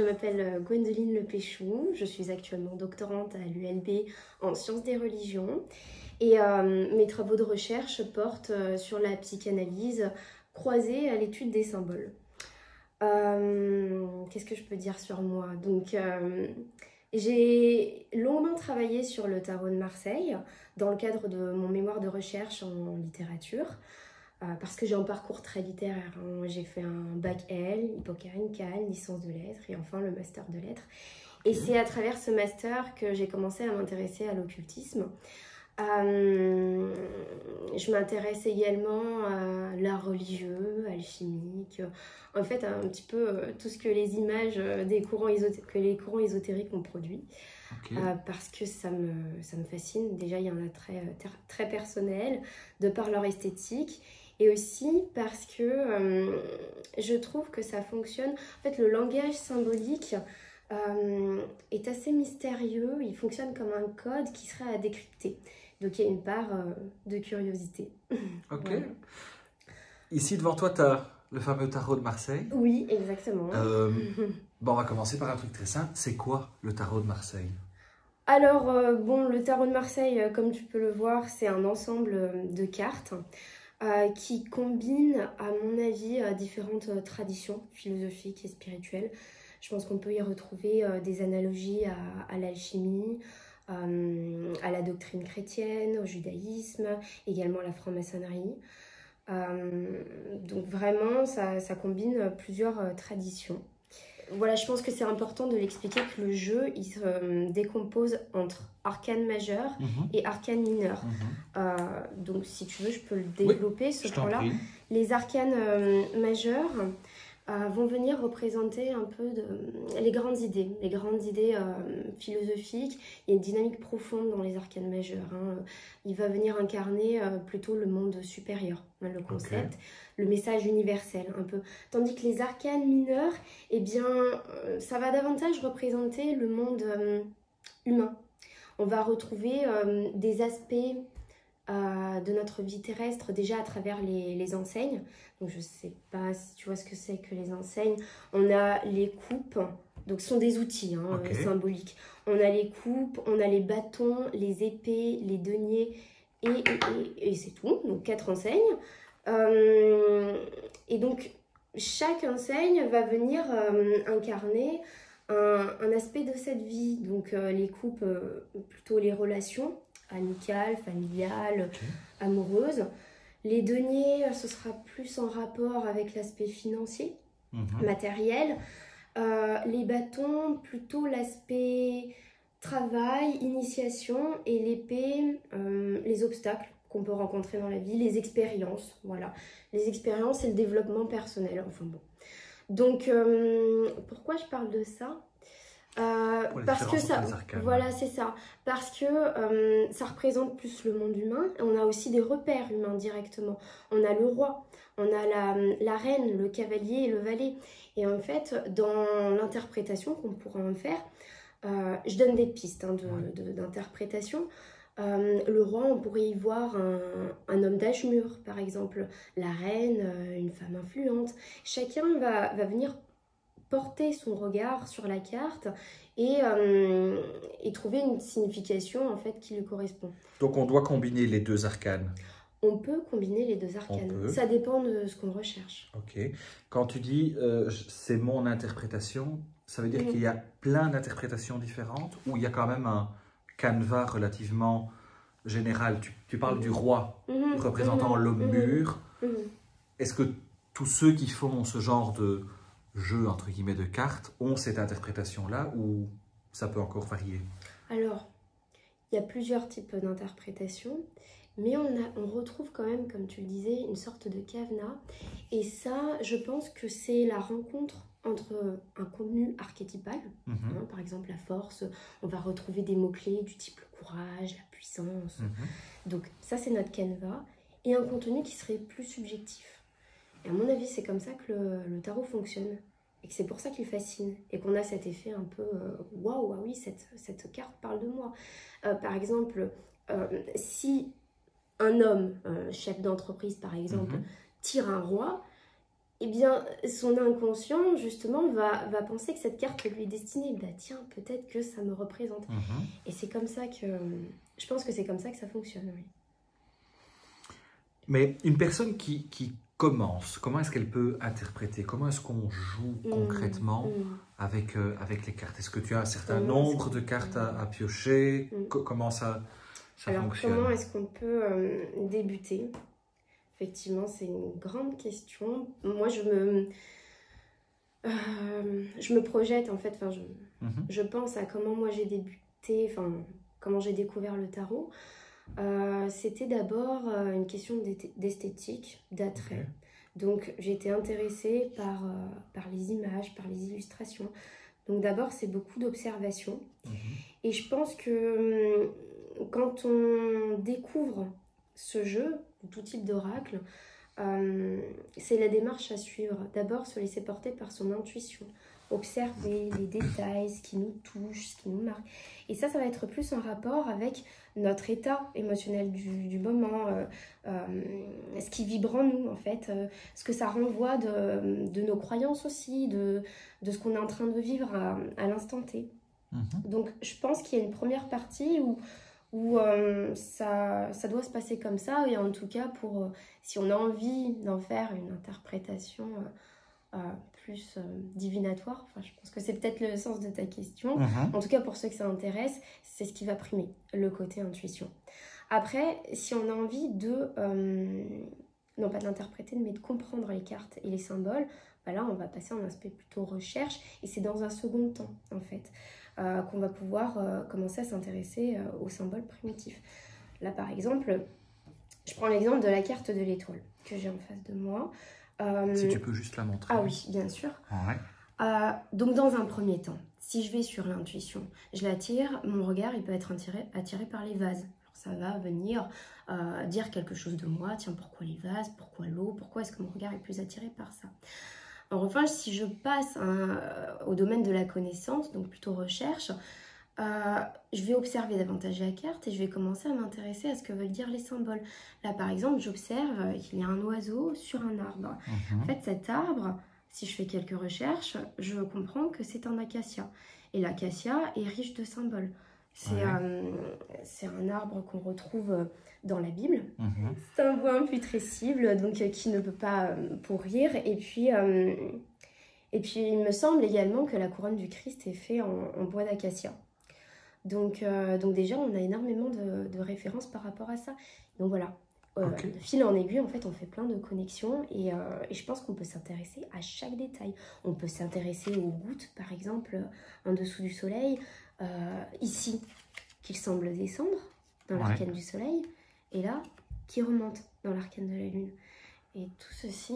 m'appelle Gwendoline Lepéchou, je suis actuellement doctorante à l'ULB en sciences des religions et mes travaux de recherche portent sur la psychanalyse croisée à l'étude des symboles. Qu'est-ce que je peux dire sur moi? Donc, j'ai longuement travaillé sur le tarot de Marseille dans le cadre de mon mémoire de recherche en littérature. Parce que j'ai un parcours très littéraire. Hein. J'ai fait un bac L, Hippocagne, licence de lettres et enfin le master de lettres. Et c'est à travers ce master que j'ai commencé à m'intéresser à l'occultisme. Je m'intéresse également à l'art religieux, alchimique, en fait un petit peu tout ce que les images que les courants ésotériques ont produit. Parce que ça me fascine. Déjà, il y en a très personnel, de par leur esthétique. Et aussi parce que je trouve que ça fonctionne. En fait, le langage symbolique est assez mystérieux. Il fonctionne comme un code qui serait à décrypter. Donc, il y a une part de curiosité. Ok. Voilà. Ici, devant toi, tu as le fameux tarot de Marseille. Oui, exactement. Bon, on va commencer par un truc très simple. C'est quoi le tarot de Marseille? Alors, bon, le tarot de Marseille, comme tu peux le voir, c'est un ensemble de cartes qui combine, à mon avis, différentes traditions philosophiques et spirituelles. Je pense qu'on peut y retrouver des analogies à l'alchimie, à la doctrine chrétienne, au judaïsme, également à la franc-maçonnerie. Donc vraiment, ça combine plusieurs traditions. Voilà, je pense que c'est important de l'expliquer que le jeu, il se décompose entre arcane majeur et arcane mineur. Donc, si tu veux, je peux le développer, ce point-là. Les arcanes majeurs vont venir représenter un peu les grandes idées philosophiques. Il y a une dynamique profonde dans les arcanes majeurs. Hein. Il va venir incarner plutôt le monde supérieur, hein, le concept. Le message universel un peu. Tandis que les arcanes mineurs, eh bien, ça va davantage représenter le monde humain. On va retrouver des aspects de notre vie terrestre déjà à travers les enseignes. Donc je sais pas si tu vois ce que c'est que les enseignes. On a les coupes, donc ce sont des outils symboliques. On a les coupes, on a les bâtons, les épées, les deniers et c'est tout. Donc 4 enseignes. Et donc, chaque enseigne va venir incarner un aspect de cette vie. Donc, les coupes, plutôt les relations amicales, familiales, amoureuses. Les deniers, ce sera plus en rapport avec l'aspect financier, matériel. Les bâtons, plutôt l'aspect travail, initiation. Et l'épée, les obstacles qu'on peut rencontrer dans la vie, les expériences, voilà. Les expériences et le développement personnel, enfin bon. Donc, pourquoi je parle de ça parce que ça, voilà, c'est ça. Parce que ça représente plus le monde humain. On a aussi des repères humains directement. On a le roi, on a la reine, le cavalier et le valet. Et en fait, dans l'interprétation qu'on pourra en faire, je donne des pistes d'interprétation. Le roi, on pourrait y voir un homme d'âge mûr, par exemple. La reine, une femme influente. Chacun va venir porter son regard sur la carte et trouver une signification en fait qui lui correspond. Donc on doit combiner les deux arcanes. On peut combiner les deux arcanes. Ça dépend de ce qu'on recherche. Ok. Quand tu dis c'est mon interprétation, ça veut dire qu'il y a plein d'interprétations différentes ou il y a quand même un canevas relativement général. Tu parles du roi représentant l'homme mûr. Est-ce que tous ceux qui font ce genre de jeu entre guillemets de cartes ont cette interprétation-là ou ça peut encore varier? Alors, il y a plusieurs types d'interprétations, mais on retrouve quand même, comme tu le disais, une sorte de cadenas. Et ça, je pense que c'est la rencontre entre un contenu archétypal, par exemple la force, on va retrouver des mots-clés du type le courage, la puissance. Donc ça, c'est notre canevas. Et un contenu qui serait plus subjectif. Et à mon avis, c'est comme ça que le tarot fonctionne. Et que c'est pour ça qu'il fascine. Et qu'on a cet effet un peu waouh, ah oui, cette carte parle de moi. Par exemple, si un homme, chef d'entreprise par exemple, tire un roi, eh bien, son inconscient, justement, va penser que cette carte lui est destinée. Bah tiens, peut-être que ça me représente. Et c'est comme ça que... Je pense que c'est comme ça que ça fonctionne, oui. Mais une personne qui commence, comment est-ce qu'elle peut interpréter? Comment est-ce qu'on joue concrètement avec les cartes? Est-ce que tu as un certain nombre de cartes à piocher? Comment ça Alors, fonctionne? comment est-ce qu'on peut débuter? Effectivement, c'est une grande question. Moi, je me projette, en fait. Enfin, je pense à comment moi j'ai débuté, enfin, comment j'ai découvert le tarot. C'était d'abord une question d'esthétique, d'attrait. Okay. Donc, j'ai été intéressée par les images, par les illustrations. Donc, d'abord, c'est beaucoup d'observation. Et je pense que quand on découvre ce jeu, tout type d'oracle, c'est la démarche à suivre. D'abord, se laisser porter par son intuition. Observer les détails, ce qui nous touche, ce qui nous marque. Et ça va être plus en rapport avec notre état émotionnel du moment, ce qui vibre en nous, en fait, ce que ça renvoie de nos croyances aussi, de ce qu'on est en train de vivre à l'instant T. Donc, je pense qu'il y a une première partie où ça doit se passer comme ça, et en tout cas, si on a envie d'en faire une interprétation plus divinatoire, enfin, je pense que c'est peut-être le sens de ta question. En tout cas, pour ceux que ça intéresse, c'est ce qui va primer, le côté intuition. Après, si on a envie non pas d'interpréter, mais de comprendre les cartes et les symboles, bah là, on va passer en aspect plutôt recherche, et c'est dans un second temps, en fait, qu'on va pouvoir commencer à s'intéresser aux symboles primitifs. Là, par exemple, je prends l'exemple de la carte de l'étoile que j'ai en face de moi. Si tu peux juste la montrer. Ah oui, bien sûr. Ouais. Donc, dans un premier temps, si je vais sur l'intuition, je l'attire, mon regard, il peut être attiré par les vases. Alors, ça va venir dire quelque chose de moi. Tiens, pourquoi les vases? Pourquoi l'eau? Pourquoi est-ce que mon regard est plus attiré par ça? En revanche, si je passe au domaine de la connaissance, donc plutôt recherche, je vais observer davantage la carte et je vais commencer à m'intéresser à ce que veulent dire les symboles. Là, par exemple, j'observe qu'il y a un oiseau sur un arbre. En fait, cet arbre, si je fais quelques recherches, je comprends que c'est un acacia. Et l'acacia est riche de symboles. C'est un arbre qu'on retrouve dans la Bible. C'est un bois imputrescible, donc qui ne peut pas pourrir. Et puis, il me semble également que la couronne du Christ est faite en bois d'acacia. Donc déjà, on a énormément de références par rapport à ça. Donc voilà, de fil en aiguille, en fait, on fait plein de connexions et je pense qu'on peut s'intéresser à chaque détail. On peut s'intéresser aux gouttes, par exemple, en dessous du soleil, ici, qu'il semble descendre dans l'arcane du soleil, et là, qui remonte dans l'arcane de la lune. Et tout ceci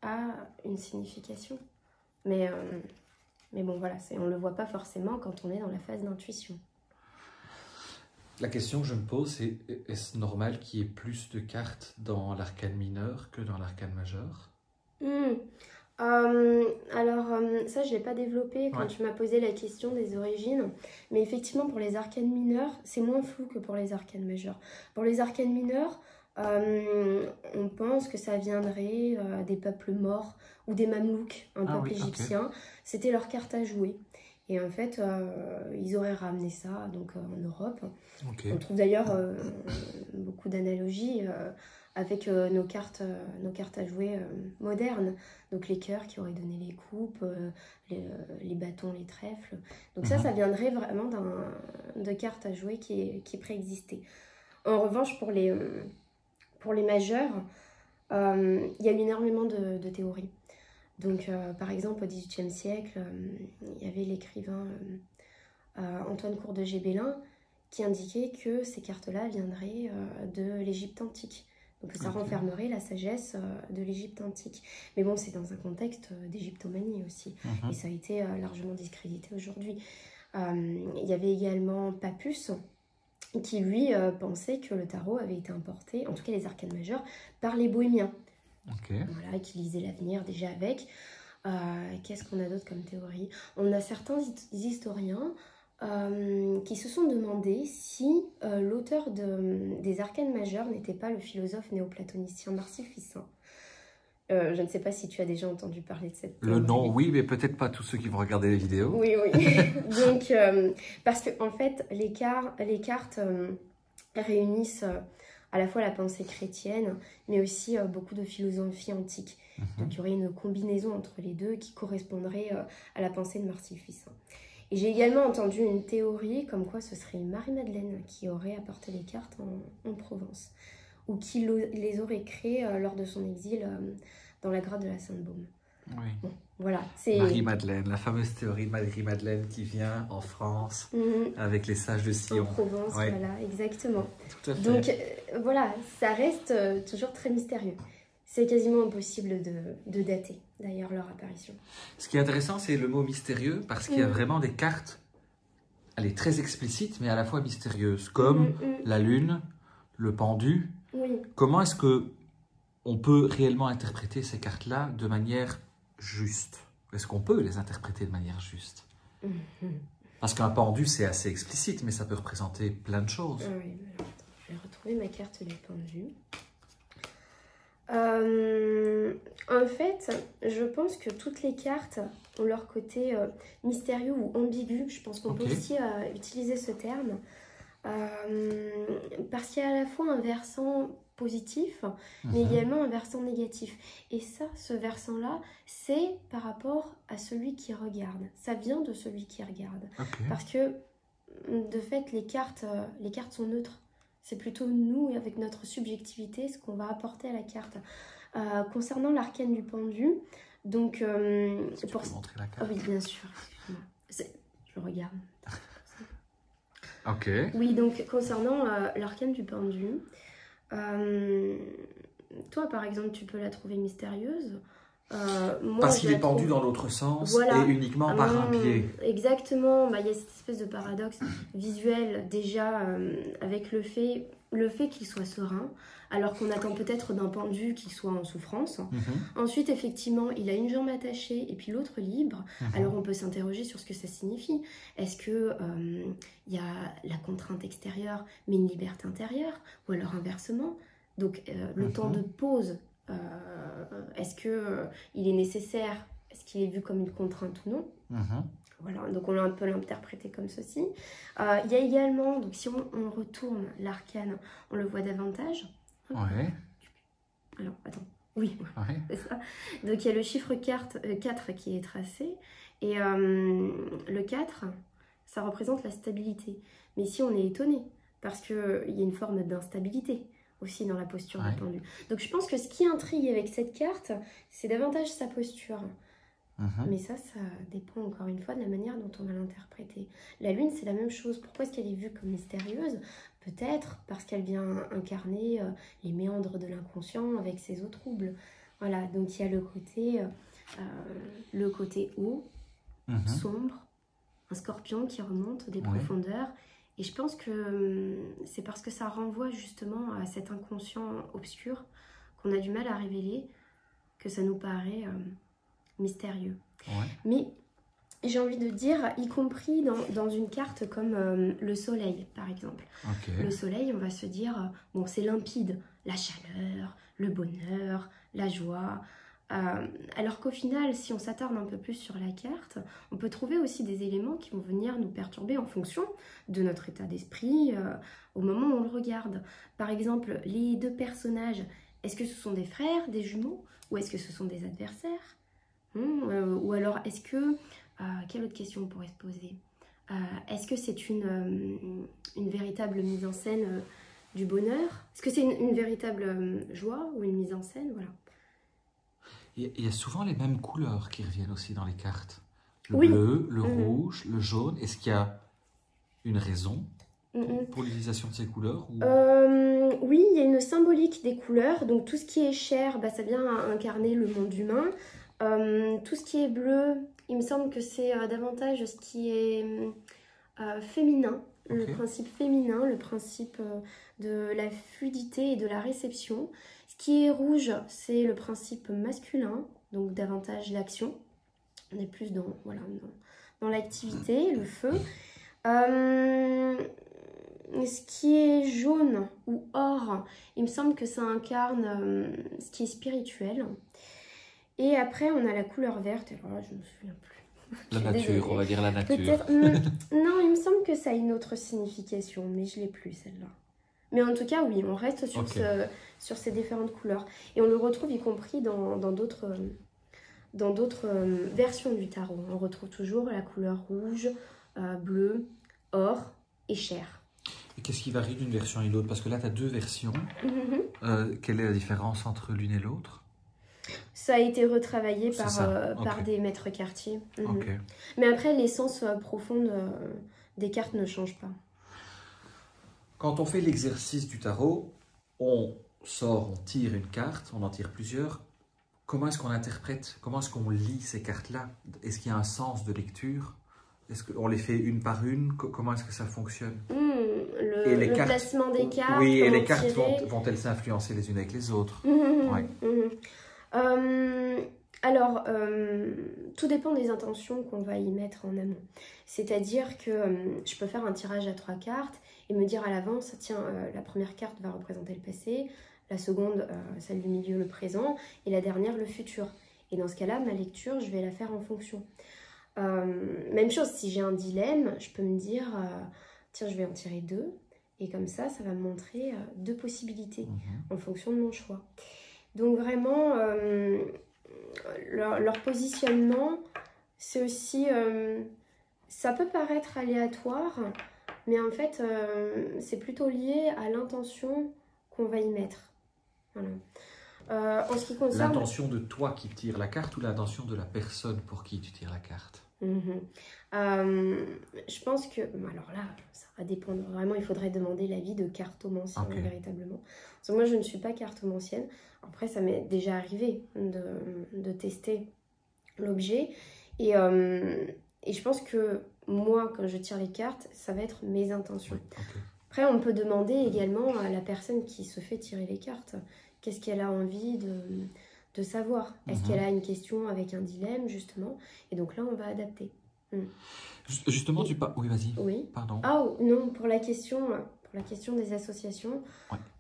a une signification. Mais bon, voilà, on ne le voit pas forcément quand on est dans la phase d'intuition. La question que je me pose, c'est est-ce normal qu'il y ait plus de cartes dans l'arcane mineur que dans l'arcane majeur? Alors, ça, je ne l'ai pas développé quand tu m'as posé la question des origines. Mais effectivement, pour les arcanes mineurs, c'est moins flou que pour les arcanes majeurs. Pour les arcanes mineurs, on pense que ça viendrait des peuples morts ou des Mamelouks, un peuple égyptien. C'était leur carte à jouer. Et en fait, ils auraient ramené ça donc, en Europe. On trouve d'ailleurs beaucoup d'analogies avec nos cartes à jouer modernes. Donc les cœurs qui auraient donné les coupes, les bâtons, les trèfles. Donc ça viendrait vraiment de cartes à jouer qui préexistaient. En revanche, pour les majeurs, il y a eu énormément de théories. Donc, par exemple, au XVIIIe siècle, il y avait l'écrivain Antoine Cour de Gébelin qui indiquait que ces cartes-là viendraient de l'Égypte antique. Donc, ça renfermerait la sagesse de l'Égypte antique. Mais bon, c'est dans un contexte d'égyptomanie aussi. Et ça a été largement discrédité aujourd'hui. Il y avait également Papus qui, lui, pensait que le tarot avait été importé, en tout cas les arcanes majeures, par les bohémiens. Voilà, qui lisaient l'avenir déjà avec. Qu'est-ce qu'on a d'autre comme théorie? On a certains historiens qui se sont demandé si l'auteur des arcanes majeures n'était pas le philosophe néoplatonicien Marcificin. Je ne sais pas si tu as déjà entendu parler de cette Le théorie. nom, oui, mais peut-être pas tous ceux qui vont regarder les vidéos. Oui, oui. Donc, parce que en fait, les cartes réunissent à la fois la pensée chrétienne, mais aussi beaucoup de philosophie antique. Donc, il y aurait une combinaison entre les deux qui correspondrait à la pensée de Marcel-Fils. Et j'ai également entendu une théorie comme quoi ce serait Marie-Madeleine qui aurait apporté les cartes en Provence, ou qui les aurait créées lors de son exil dans la grotte de la Sainte-Baume. Oui. Bon, voilà, c'est... Marie-Madeleine, la fameuse théorie de Marie-Madeleine qui vient en France avec les sages de Sion. En Provence, Ouais. voilà, exactement. Tout à fait. Donc voilà, ça reste toujours très mystérieux. C'est quasiment impossible de dater, d'ailleurs, leur apparition. Ce qui est intéressant, c'est le mot mystérieux, parce qu'il y a vraiment des cartes, elle est très explicite, mais à la fois mystérieuse, comme la lune, le pendu. Oui. Comment est-ce que on peut réellement interpréter ces cartes-là de manière juste? Est-ce qu'on peut les interpréter de manière juste? Parce qu'un pendu, c'est assez explicite, mais ça peut représenter plein de choses. Ah oui, alors, attends, je vais retrouver ma carte du pendu. En fait, je pense que toutes les cartes ont leur côté mystérieux ou ambigu. Je pense qu'on peut aussi utiliser ce terme. Parce qu'il y a à la fois un versant positif, mais également un versant négatif. Et ça, ce versant-là, c'est par rapport à celui qui regarde. Ça vient de celui qui regarde. Parce que, de fait, les cartes sont neutres. C'est plutôt nous, avec notre subjectivité, ce qu'on va apporter à la carte. Concernant l'arcane du pendu, donc... tu peux montrer la carte? Oh oui, bien sûr. Je regarde. Ok. Oui, donc concernant l'arcane du pendu, toi, par exemple, tu peux la trouver mystérieuse. Moi, parce qu'il est pendu dans l'autre sens, voilà, et uniquement par un pied. Exactement, il y a cette espèce de paradoxe visuel déjà avec le fait qu'il soit serein, alors qu'on attend peut-être d'un pendu qu'il soit en souffrance. Ensuite, effectivement, il a une jambe attachée et puis l'autre libre. Alors on peut s'interroger sur ce que ça signifie. Est-ce que il y a la contrainte extérieure mais une liberté intérieure, ou alors inversement? Donc le temps de pause, est-ce que il est nécessaire? Est-ce qu'il est vu comme une contrainte ou non? Voilà, donc on peut l'interpréter comme ceci. Il y a également, donc si on retourne l'arcane, on le voit davantage. Ouais. Alors, attends. Oui, ouais. C'est ça. Donc il y a le chiffre 4 qui est tracé. Et le 4, ça représente la stabilité. Mais ici, on est étonné, parce qu'il y a une forme d'instabilité aussi dans la posture du pendu. Donc je pense que ce qui intrigue avec cette carte, c'est davantage sa posture. Mais ça dépend encore une fois de la manière dont on va l'interpréter. La lune, c'est la même chose. Pourquoi est-ce qu'elle est vue comme mystérieuse? Peut-être parce qu'elle vient incarner les méandres de l'inconscient avec ses eaux troubles. Voilà, donc il y a le côté haut, sombre, un scorpion qui remonte des profondeurs. Et je pense que c'est parce que ça renvoie justement à cet inconscient obscur qu'on a du mal à révéler que ça nous paraît mystérieux. Mais j'ai envie de dire, y compris dans une carte comme le soleil, par exemple. Le soleil, on va se dire, bon, c'est limpide, la chaleur, le bonheur, la joie. Alors qu'au final, si on s'attarde un peu plus sur la carte, on peut trouver aussi des éléments qui vont venir nous perturber en fonction de notre état d'esprit au moment où on le regarde. Par exemple, les deux personnages, est-ce que ce sont des frères, des jumeaux, ou est-ce que ce sont des adversaires? Ou alors, est-ce que... quelle autre question on pourrait se poser? Est-ce que c'est une véritable mise en scène du bonheur? Est-ce que c'est une véritable joie ou une mise en scène? Voilà. Il y a souvent les mêmes couleurs qui reviennent aussi dans les cartes. Le bleu, le rouge, le jaune. Est-ce qu'il y a une raison pour l'utilisation de ces couleurs ou... Oui, il y a une symbolique des couleurs. Donc tout ce qui est chair, ça vient incarner le monde humain. Tout ce qui est bleu, il me semble que c'est davantage ce qui est féminin, le principe féminin, le principe de la fluidité et de la réception. Ce qui est rouge, c'est le principe masculin, donc davantage l'action. On est plus dans l'activité, le feu. ce qui est jaune ou or, il me semble que ça incarne ce qui est spirituel. Et après, on a la couleur verte. Alors là, je ne me souviens plus. La nature, on va dire la nature. Peut-être. Non, il me semble que ça a une autre signification, mais je ne l'ai plus celle-là. Mais en tout cas, oui, on reste sur, sur ces différentes couleurs. Et on le retrouve y compris dans d'autres versions du tarot. On retrouve toujours la couleur rouge, bleu, or et chair. Et qu'est-ce qui varie d'une version à une autre? Parce que là, tu as deux versions. Quelle est la différence entre l'une et l'autre? Ça a été retravaillé par des maîtres quartiers. Mais après, l'essence profonde des cartes ne change pas. Quand on fait l'exercice du tarot, on sort, on tire une carte, on en tire plusieurs. Comment est-ce qu'on interprète? Comment est-ce qu'on lit ces cartes-là? Est-ce qu'il y a un sens de lecture? Est-ce qu'on les fait une par une? Comment est-ce que ça fonctionne? Le placement des cartes. Oui, et les cartes vont-elles s'influencer les unes avec les autres? Alors, tout dépend des intentions qu'on va y mettre en amont. C'est-à-dire que je peux faire un tirage à 3 cartes et me dire à l'avance, tiens, la première carte va représenter le passé, la seconde, celle du milieu, le présent, et la dernière, le futur. Et dans ce cas-là, ma lecture, je vais la faire en fonction. Même chose, si j'ai un dilemme, je peux me dire, tiens, je vais en tirer 2, et comme ça va me montrer 2 possibilités en fonction de mon choix. Donc vraiment, leur positionnement, c'est aussi, ça peut paraître aléatoire, mais en fait, c'est plutôt lié à l'intention qu'on va y mettre. Voilà. En ce qui concerne... L'intention de toi qui tire la carte ou l'intention de la personne pour qui tu tires la carte? Je pense que... Alors là, ça va dépendre. Vraiment, il faudrait demander l'avis de cartomancien, véritablement. Parce que moi, je ne suis pas cartomancienne. Après, ça m'est déjà arrivé de tester l'objet. Et je pense que moi, quand je tire les cartes, ça va être mes intentions. Après, on peut demander également à la personne qui se fait tirer les cartes, qu'est-ce qu'elle a envie de savoir. Est-ce qu'elle a une question avec un dilemme, justement? Et donc là, on va adapter. Justement, oui, vas-y. Oui. Pardon. Ah non, pour la question des associations.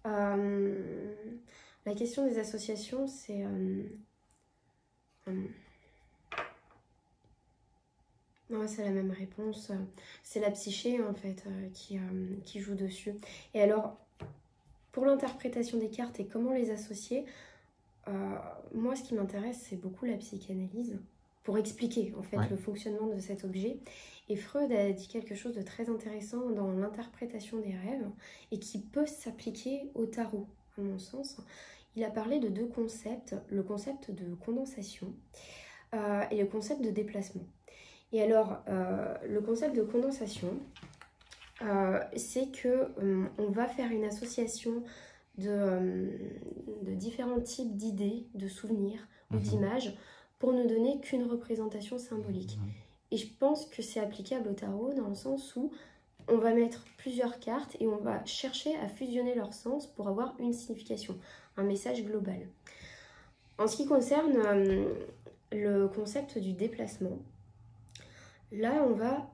La question des associations, c'est... Non, c'est la même réponse. C'est la psyché, en fait, qui joue dessus. Et alors, pour l'interprétation des cartes et comment les associer, moi, ce qui m'intéresse, c'est beaucoup la psychanalyse, pour expliquer, en fait, le fonctionnement de cet objet. Et Freud a dit quelque chose de très intéressant dans l'interprétation des rêves, et qui peut s'appliquer au tarot, à mon sens. Il a parlé de 2 concepts, le concept de condensation et le concept de déplacement. Et alors, le concept de condensation, c'est que on va faire une association de différents types d'idées, de souvenirs ou d'images pour ne donner qu'une représentation symbolique. Et je pense que c'est applicable au tarot dans le sens où on va mettre plusieurs cartes et on va chercher à fusionner leur sens pour avoir une signification, un message global. En ce qui concerne le concept du déplacement, là, on va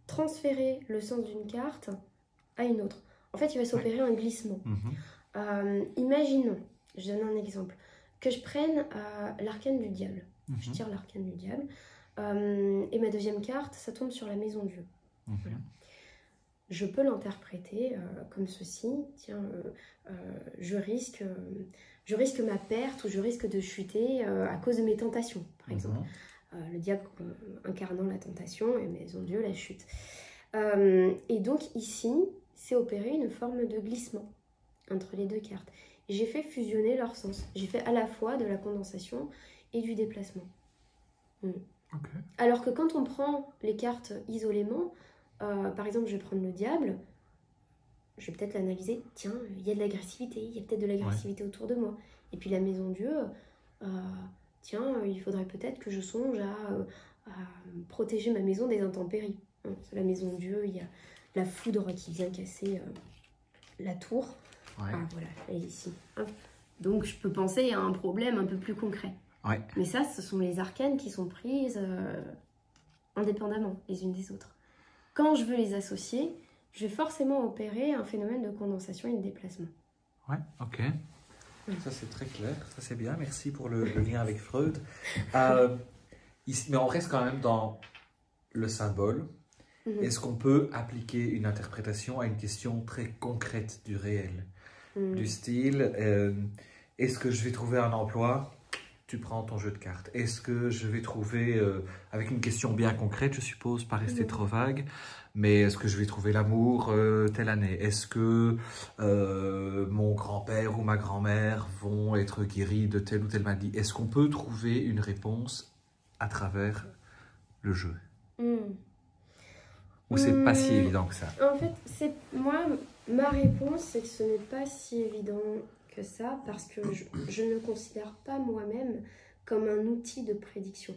transférer le sens d'une carte à une autre. En fait, il va s'opérer un glissement. Imaginons, je donne un exemple, que je prenne l'arcane du diable. Je tire l'arcane du diable. Et ma deuxième carte, ça tombe sur la maison Dieu. Voilà. Je peux l'interpréter comme ceci. Tiens, je risque ma perte ou je risque de chuter à cause de mes tentations, par exemple. Le diable incarnant la tentation et maison Dieu la chute. Et donc ici, c'est opéré une forme de glissement entre les 2 cartes. J'ai fait fusionner leur sens. J'ai fait à la fois de la condensation et du déplacement. Alors que quand on prend les cartes isolément, par exemple, je vais prendre le diable, je vais peut-être l'analyser. Tiens, il y a de l'agressivité, il y a peut-être de l'agressivité autour de moi. Et puis la maison Dieu... tiens, il faudrait peut-être que je songe à protéger ma maison des intempéries. C'est la maison Dieu, il y a la foudre qui vient casser la tour. Ah, voilà, elle est ici. Donc, je peux penser à un problème un peu plus concret. Mais ça, ce sont les arcanes qui sont prises indépendamment les unes des autres. Quand je veux les associer, je vais forcément opérer un phénomène de condensation et de déplacement. Ouais, ok. Ça, c'est très clair. Ça, c'est bien. Merci pour le lien avec Freud. Ici, mais on reste quand même dans le symbole. Est-ce qu'on peut appliquer une interprétation à une question très concrète du réel? Du style, est-ce que je vais trouver un emploi? Tu prends ton jeu de cartes. Est-ce que je vais trouver, avec une question bien concrète, je suppose, pas rester trop vague, mais est-ce que je vais trouver l'amour telle année? Est-ce que mon grand-père ou ma grand-mère vont être guéris de telle ou telle maladie? Est-ce qu'on peut trouver une réponse à travers le jeu? Ou c'est pas si évident que ça? En fait, ma réponse, c'est que ce n'est pas si évident que ça, parce que je ne le considère pas moi-même comme un outil de prédiction,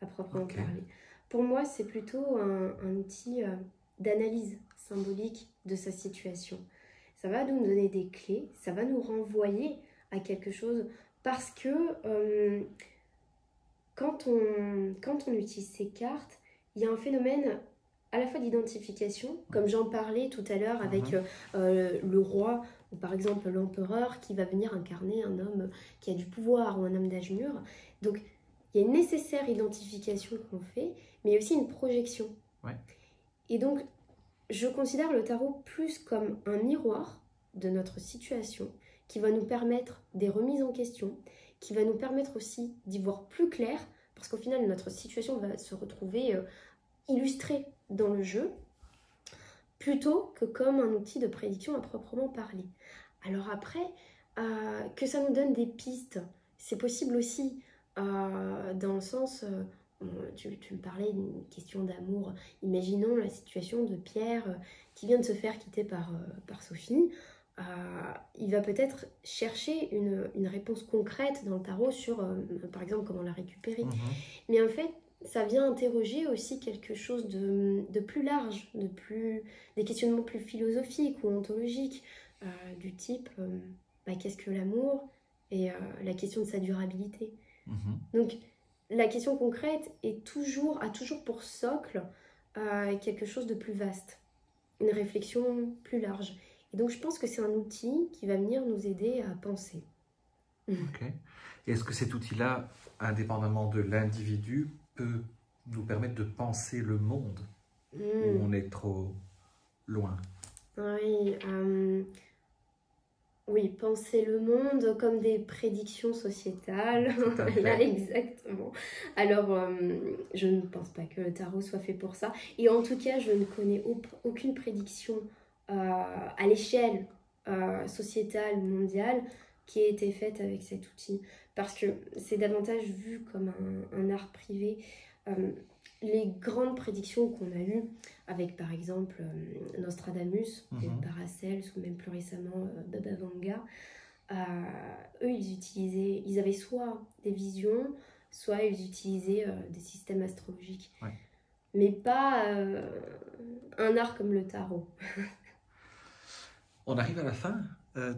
à proprement parler. Pour moi, c'est plutôt un outil d'analyse symbolique de sa situation. Ça va nous donner des clés, ça va nous renvoyer à quelque chose, parce que quand on utilise ces cartes, il y a un phénomène à la fois d'identification, comme j'en parlais tout à l'heure avec le roi, ou par exemple l'empereur qui va venir incarner un homme qui a du pouvoir ou un homme d'âge mûr. Donc il y a une nécessaire identification qu'on fait, mais il y a aussi une projection. Ouais. Et donc je considère le tarot plus comme un miroir de notre situation qui va nous permettre des remises en question, qui va nous permettre aussi d'y voir plus clair, parce qu'au final notre situation va se retrouver illustrée dans le jeu, plutôt que comme un outil de prédiction à proprement parler. Alors après, que ça nous donne des pistes, c'est possible aussi, dans le sens, tu me parlais d'une question d'amour. Imaginons la situation de Pierre qui vient de se faire quitter par Sophie. Il va peut-être chercher une réponse concrète dans le tarot sur, par exemple, comment la récupérer. Mais en fait, ça vient interroger aussi quelque chose de plus large, des questionnements plus philosophiques ou ontologiques, du type qu'est-ce que l'amour, et la question de sa durabilité. Donc la question concrète a toujours pour socle quelque chose de plus vaste, une réflexion plus large. Et donc je pense que c'est un outil qui va venir nous aider à penser. Ok. Est-ce que cet outil-là, indépendamment de l'individu, peut nous permettre de penser le monde où on est trop loin? Oui, penser le monde comme des prédictions sociétales. Là, exactement. Alors, je ne pense pas que le tarot soit fait pour ça. Et en tout cas, je ne connais aucune prédiction à l'échelle sociétale ou mondiale qui ait été faite avec cet outil. Parce que c'est davantage vu comme un art privé. Les grandes prédictions qu'on a eues, avec par exemple Nostradamus, Paracels, ou même plus récemment Baba Vanga, eux ils avaient soit des visions, soit ils utilisaient des systèmes astrologiques. Mais pas un art comme le tarot. On arrive à la fin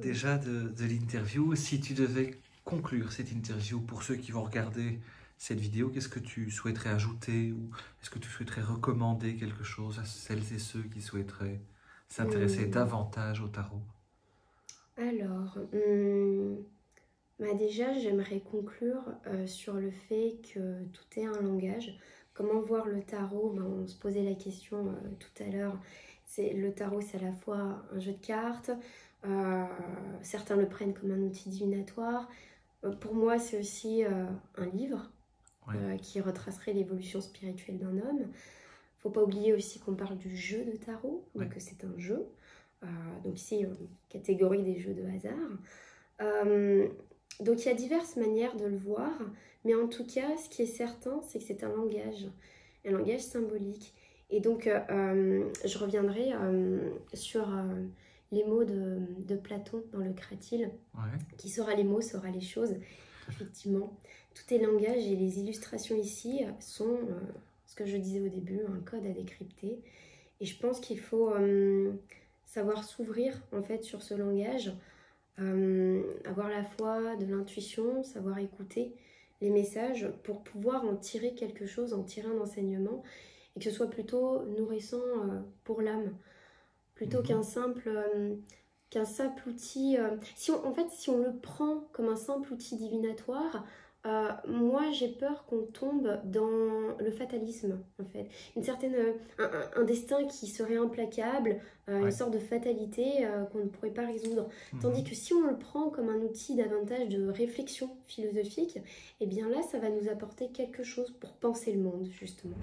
déjà de l'interview. Si tu devais conclure cette interview pour ceux qui vont regarder cette vidéo, qu'est-ce que tu souhaiterais ajouter, ou est-ce que tu souhaiterais recommander quelque chose à celles et ceux qui souhaiteraient s'intéresser davantage au tarot? Alors, déjà j'aimerais conclure sur le fait que tout est un langage. Comment voir le tarot? On se posait la question tout à l'heure. Le tarot, c'est à la fois un jeu de cartes, certains le prennent comme un outil divinatoire. Pour moi, c'est aussi un livre qui retracerait l'évolution spirituelle d'un homme. Faut pas oublier aussi qu'on parle du jeu de tarot, donc c'est un jeu. Donc ici, une catégorie des jeux de hasard. Donc il y a diverses manières de le voir, mais en tout cas, ce qui est certain, c'est que c'est un langage symbolique. Et donc, je reviendrai sur les mots de Platon dans le Cratyle. Qui sera les mots, sera les choses. Effectivement, tout est langage, et les illustrations ici sont, ce que je disais au début, un code à décrypter. Et je pense qu'il faut savoir s'ouvrir en fait sur ce langage, avoir à la fois de l'intuition, savoir écouter les messages pour pouvoir en tirer quelque chose, en tirer un enseignement, et que ce soit plutôt nourrissant pour l'âme. plutôt qu'un simple outil. Si on le prend comme un simple outil divinatoire, moi j'ai peur qu'on tombe dans le fatalisme en fait. Un destin qui serait implacable, une sorte de fatalité qu'on ne pourrait pas résoudre. Tandis que si on le prend comme un outil davantage de réflexion philosophique, eh bien là ça va nous apporter quelque chose pour penser le monde justement.